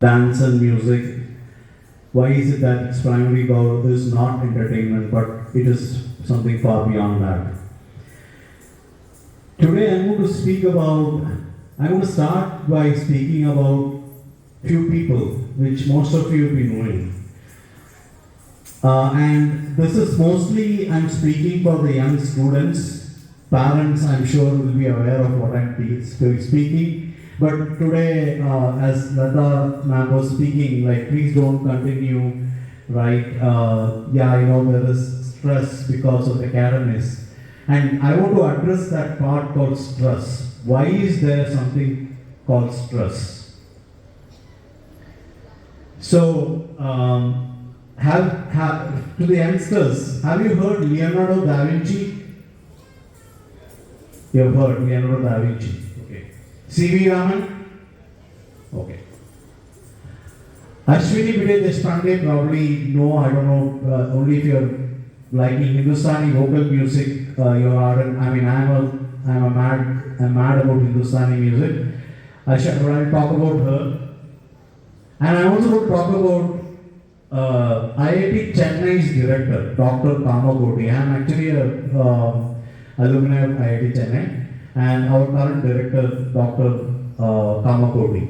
dance and music. Why is it that its primary goal is not entertainment, but it is something far beyond that? Today I'm going to start by speaking about few people which most of you will be knowing. And this is mostly, I'm speaking for the young students. Parents, I'm sure, will be aware of what I'm speaking. But today, as Lata ma'am was speaking, like, please don't continue, right? I know there is stress because of academics. And I want to address that part called stress. Why is there something called stress? So, to the youngsters, have you heard Leonardo da Vinci? You have heard Leonardo da Vinci. Okay. C.V. Raman? Okay. Ashwini Bide Deshpande, probably no, I don't know, only if you're liking Hindustani vocal music, you're ardent. I mean, I'm mad about Hindustani music. I'll talk about her. And I also want to talk about IIT Chennai's director, Dr. Kamakoti. I am actually a alumni of IIT Chennai, and our current director, Dr. Kamakoti.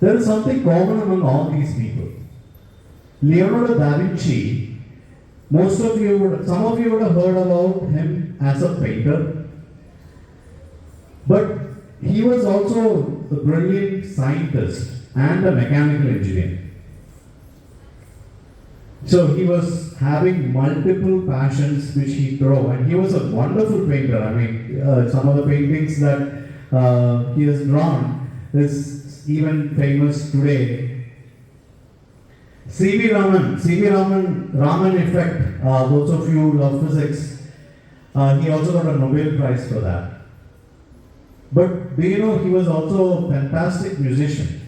There is something common among all these people. Leonardo da Vinci, some of you would have heard about him as a painter, but he was also a brilliant scientist and a mechanical engineer. So he was having multiple passions which he drove, and he was a wonderful painter. I mean, some of the paintings that he has drawn is even famous today. C.V. Raman effect. Those of you who love physics, he also got a Nobel Prize for that. But do you know he was also a fantastic musician?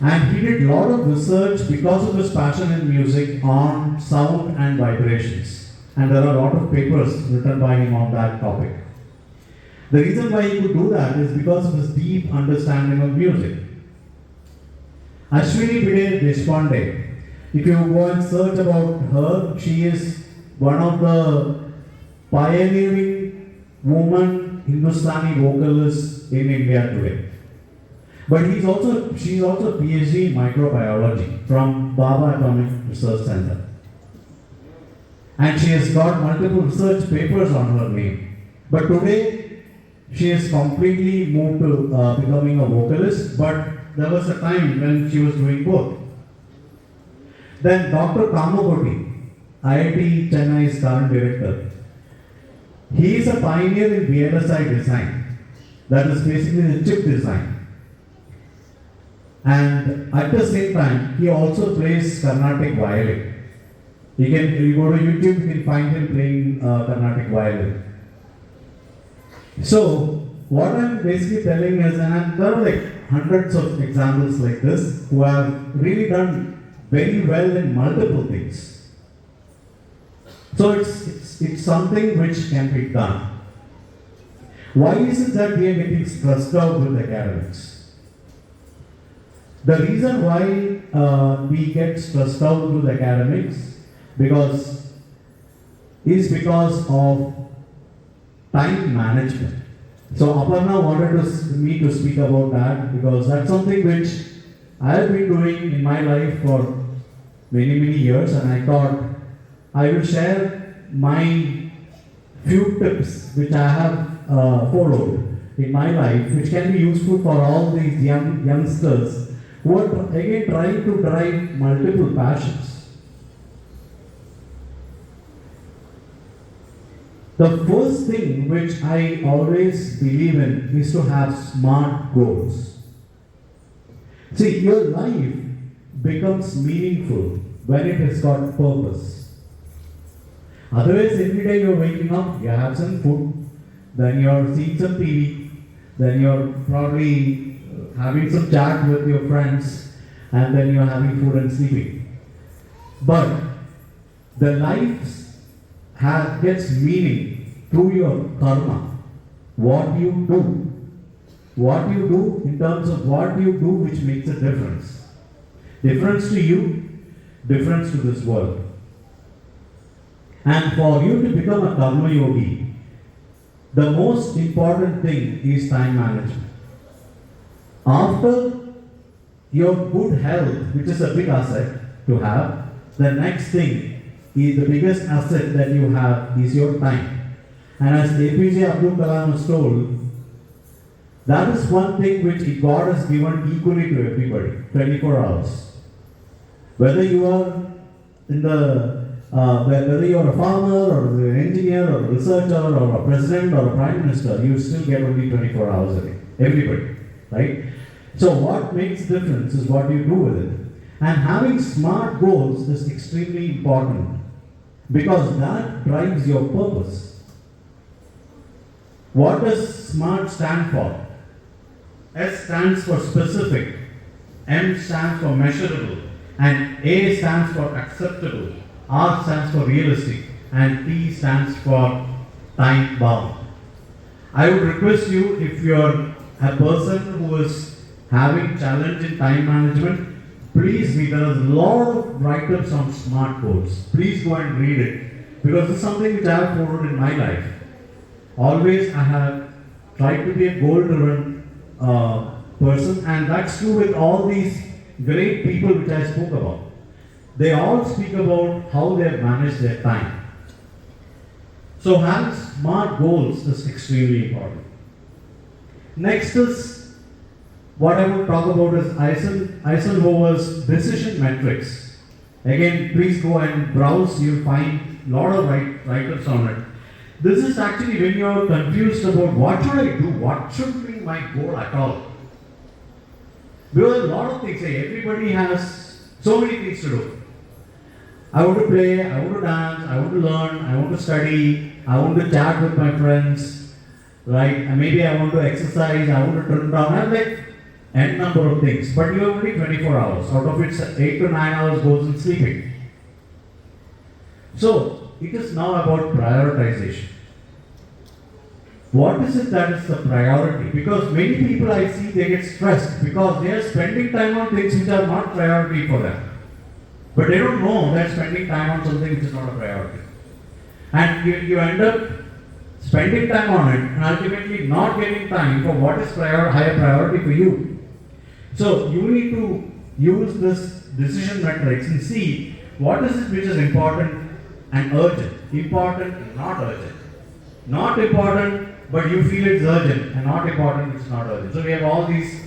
And he did a lot of research because of his passion in music on sound and vibrations. And there are a lot of papers written by him on that topic. The reason why he could do that is because of his deep understanding of music. Ashwini Bide Deshpande, if you go and search about her, she is one of the pioneering woman Hindustani vocalists in India today. But she's also a PhD in microbiology from Baba Atomic Research Center. And she has got multiple research papers on her name. But today, she has completely moved to becoming a vocalist, but there was a time when she was doing both. Then Dr. Kamakoti, IIT Chennai's current director, he is a pioneer in VLSI design. That is basically the chip design. And at the same time, he also plays Carnatic violin. You go to YouTube, you can find him playing Carnatic violin. So, what I'm basically telling is, and there are like hundreds of examples like this who have really done very well in multiple things. So, it's something which can be done. Why is it that we are getting stressed out with academics? The reason why we get stressed out with academics is because of time management. So Aparna wanted me to speak about that because that's something which I have been doing in my life for many years, and I thought I will share my few tips which I have followed in my life, which can be useful for all these youngsters who are again trying to drive multiple passions. The first thing which I always believe in is to have smart goals. See, your life becomes meaningful when it has got purpose. Otherwise, every day you're waking up, you have some food, then you're seeing some TV, then you're probably having some chat with your friends, and then you're having food and sleeping. But the life gets meaning through your karma, what you do. what you do in terms of what you do which makes a difference. Difference to you, difference to this world. And for you to become a Karma Yogi, the most important thing is time management. After your good health, which is a big asset to have, the next thing is the biggest asset that you have is your time. And as APJ Abdul Kalam was told, that is one thing which God has given equally to everybody, 24 hours. Whether you are in the whether you are a farmer or an engineer or a researcher or a president or a prime minister, you still get only 24 hours a day. Everybody, right? So what makes the difference is what you do with it. And having smart goals is extremely important because that drives your purpose. What does SMART stand for? S stands for specific, M stands for measurable, and A stands for acceptable, R stands for realistic, and T stands for time bound. I would request you, if you are a person who is having challenge in time management, please read. There is a lot of write-ups on SMART goals. Please go and read it because it's something which I have followed in my life. Always I have tried to be a goal-driven person, and that's true with all these great people which I spoke about. They all speak about how they have managed their time. So having SMART goals is extremely important. Next is what I would talk about is Eisenhower's decision metrics. Again, please go and browse, you'll find a lot of write-ups on it. This is actually when you're confused about what should I do, what should be my goal at all. Because a lot of things, everybody has so many things to do. I want to play, I want to dance, I want to learn, I want to study, I want to chat with my friends, right? And maybe I want to exercise, I want to turn down, I have like n number of things. But you have only 24 hours, out of which 8 to 9 hours goes in sleeping. So, it is now about prioritization. What is it that is the priority? Because many people I see, they get stressed because they are spending time on things which are not priority for them. But they don't know they're spending time on something which is not a priority. And you end up spending time on it and ultimately not getting time for what is higher priority for you. So you need to use this decision metrics and see what is it which is important and urgent. Important and not urgent. Not important, but you feel it's urgent, and not important, it's not urgent. So we have all these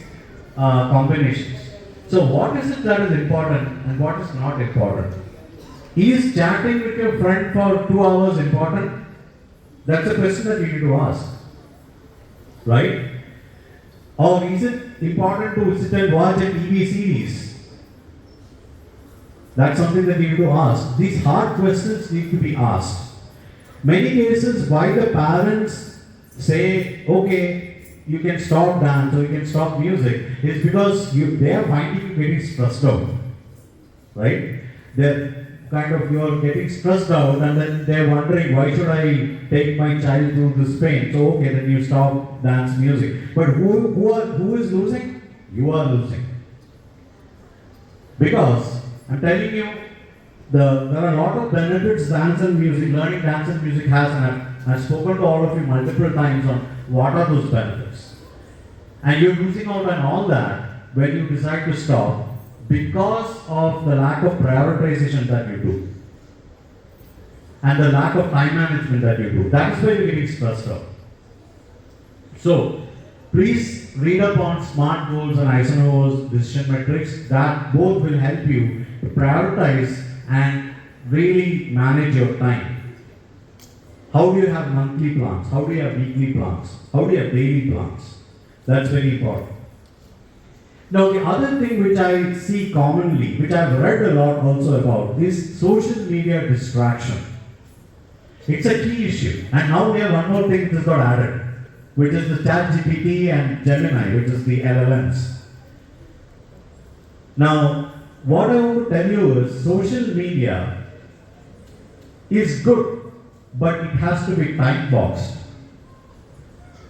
combinations. So what is it that is important and what is not important? Is chatting with your friend for 2 hours important? That's a question that you need to ask. Right? Or is it important to sit and watch a TV series? That's something that you need to ask. These hard questions need to be asked. Many cases, why the parents say, okay, you can stop dance or you can stop music, is because they are finding you getting stressed out. Right? You're getting stressed out, and then they're wondering, why should I take my child through this pain? So, okay, then you stop dance music. But who is losing? You are losing. Because, I'm telling you, there are a lot of benefits dance and music, learning dance and music has, and I've spoken to all of you multiple times on what are those benefits. And you're losing out on all that when you decide to stop because of the lack of prioritization that you do and the lack of time management that you do. That's why you're getting stressed out. So, please read up on SMART goals and Eisenhower's decision metrics. That both will help you to prioritize and really manage your time. How do you have monthly plans? How do you have weekly plans? How do you have daily plans? That's very important. Now, the other thing which I see commonly, which I've read a lot also about, is social media distraction. It's a key issue. And now we have one more thing which has got added, which is the ChatGPT and Gemini, which is the LLMs. Now, what I want to tell you is social media is good, but it has to be time boxed.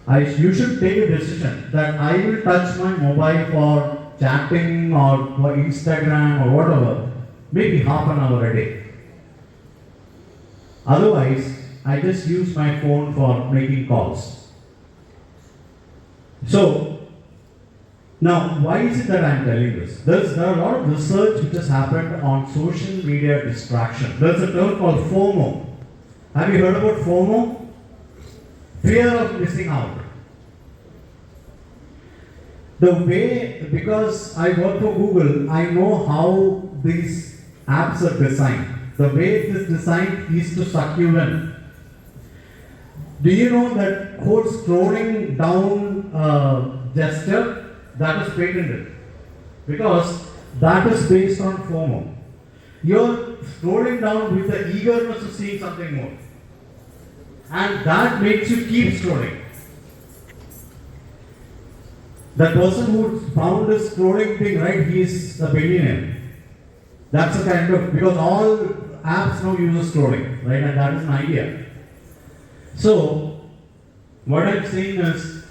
you should take a decision that I will touch my mobile for chatting or for Instagram or whatever, maybe half an hour a day. Otherwise, I just use my phone for making calls. So, now why is it that I am telling this? There are a lot of research which has happened on social media distraction. There's a term called FOMO. Have you heard about FOMO? Fear of missing out. The way, because I work for Google, I know how these apps are designed. The way it is designed is to suck you in. Do you know that whole scrolling down gesture, that is patented? Because that is based on FOMO. You're scrolling down with the eagerness of seeing something more. And that makes you keep scrolling. The person who found this scrolling thing, right, he is a billionaire. That's a kind of, because all apps now use scrolling, right, and that is an idea. So, what I'm saying is,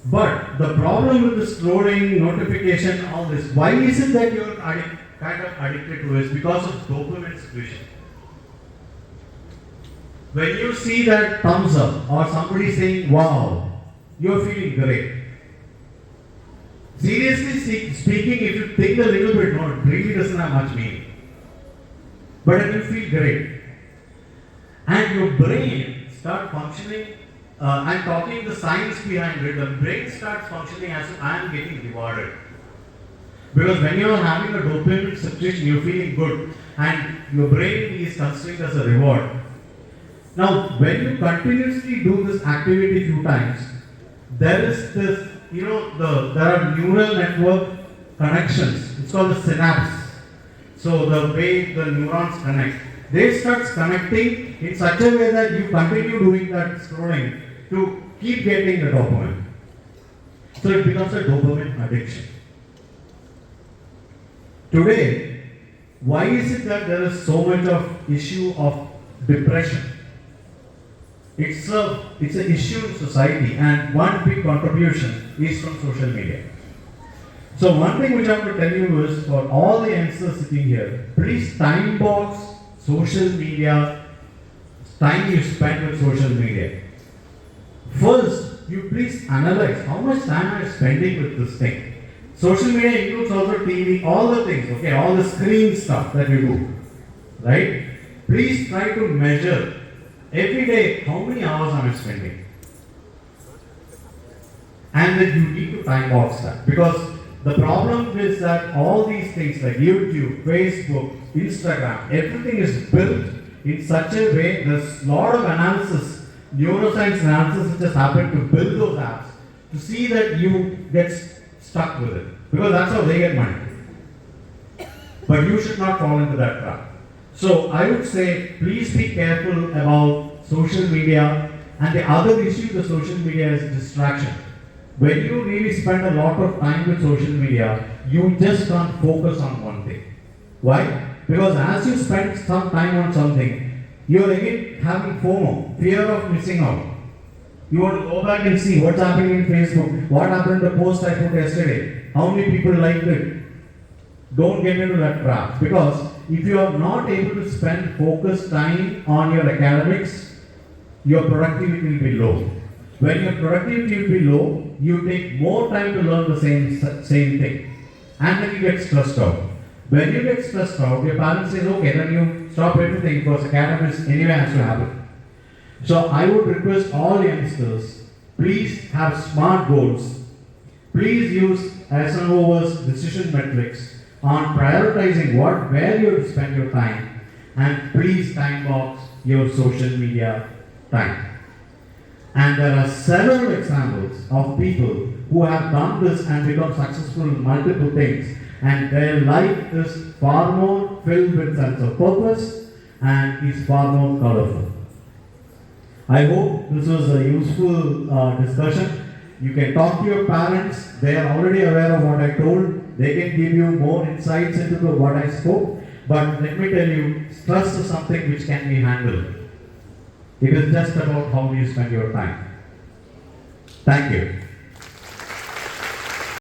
but the problem with the scrolling, notification, all this, why is it that you're kind of addicted to it? Because of dopamine secretion. When you see that thumbs up or somebody saying, wow, you're feeling great. Seriously speaking, if you think a little bit, no, it really doesn't have much meaning. But then you feel great. And your brain starts functioning, I'm talking the science behind it, the brain starts functioning as if I am getting rewarded. Because when you are having a dopamine secretion, you're feeling good. And your brain is considering as a reward. Now, when you continuously do this activity few times, there is this, there are neural network connections. It's called the synapse. So the way the neurons connect, they start connecting in such a way that you continue doing that scrolling to keep getting the dopamine. So it becomes a dopamine addiction. Today, why is it that there is so much of issue of depression? It's an issue in society, and one big contribution is from social media. So one thing which I want to tell you is, for all the youngsters sitting here, please time box social media, time you spend with social media. First, you please analyze how much time I am spending with this thing. Social media includes also TV, all the things, okay, all the screen stuff that we do, right? Please try to measure every day how many hours am I spending. And then you need to time box that. Because the problem is that all these things like YouTube, Facebook, Instagram, everything is built in such a way, there's a lot of analysis, neuroscience analysis which has happened to build those apps to see that you get stuck with it. Because that's how they get money. But you should not fall into that trap. So I would say, please be careful about social media. And the other issue with social media is distraction. When you really spend a lot of time with social media, you just can't focus on one thing. Why? Because as you spend some time on something, you're again having FOMO, fear of missing out. You want to go back and see what's happening in Facebook, what happened to the post I put yesterday, how many people liked it. Don't get into that trap, because if you are not able to spend focused time on your academics, your productivity will be low. When your productivity will be low, you take more time to learn the same thing. And then you get stressed out. When you get stressed out, your parents say, okay, then you stop everything because academics anyway has to happen. So I would request all youngsters, please have smart goals. Please use Eisenhower's decision metrics on prioritizing where you spend your time, and please time box your social media time. And there are several examples of people who have done this and become successful in multiple things, and their life is far more filled with sense of purpose and is far more colorful. I hope this was a useful discussion. You can talk to your parents. They are already aware of what I told. They can give you more insights into what I spoke. But let me tell you, stress is something which can be handled. It is just about how you spend your time. Thank you.